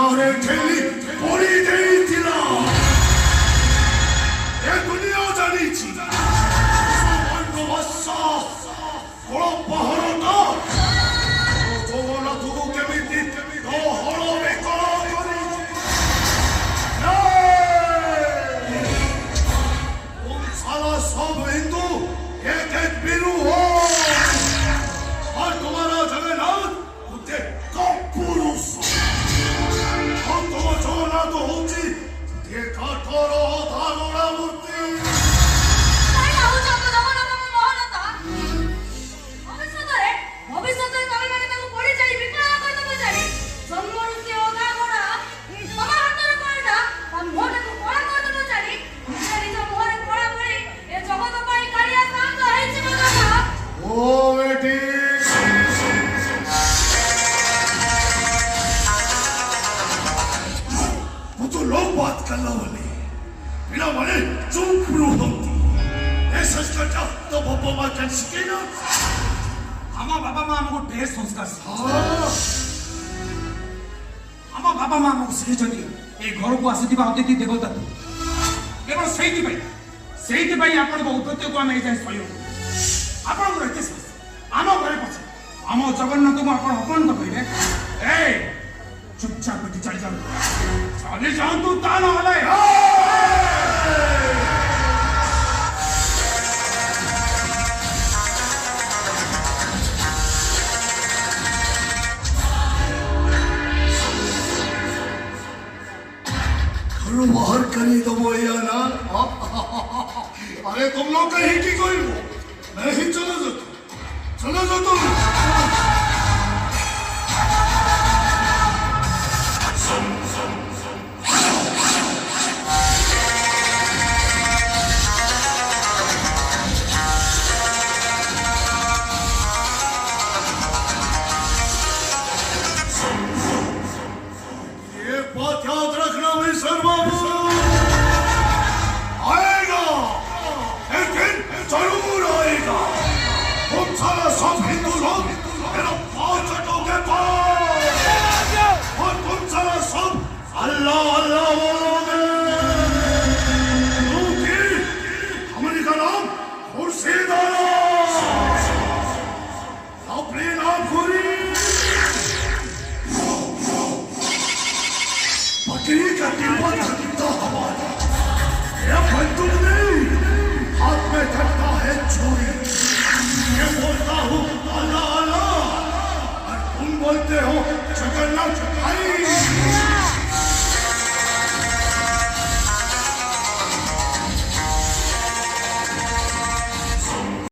पहाड़े ठेली पड़ी देइथिला ए दुनिया जानिछि बसा बड़ पहाड़टा जगन्नाथ को केमिति हल बेकल साला सब हिंदू एक एक बिरु हो और तुम्हारा जगन्नाथ उते कपुरुष और तुम जगन्नाथ होची ये काठर धागड़ा मूर्ति घर को आसुवा अतिथि देवता केवल से आपण औद्धत्य को आम सहयोग आपत आम घरे पचे आम जगन्नाथ को आप अपमान करेंगे चुपचाप बेटी चली जातु ता बाहर करी तो वो या ना अरे तुम लोग कहीं की कोई नहीं चलो जो तुम ये बात याद रखना मिस्टर बाबू जरूर आएगा तुम सारा सब हिंदू लोग मेरा पाँव चटोगे और तुम सारा सब अल्लाह अल्लाह बोलोगे क्योंकि हमारी का नाम खुर्शीद अपने नाम पूरी बकरी का टिप्पा चलता हमारा यह बंदूक नहीं हाथ में धरता है छुरी मैं बोलता हूँ अल्लाह अल्लाह और तुम बोलते हो जगन्नाथ भाई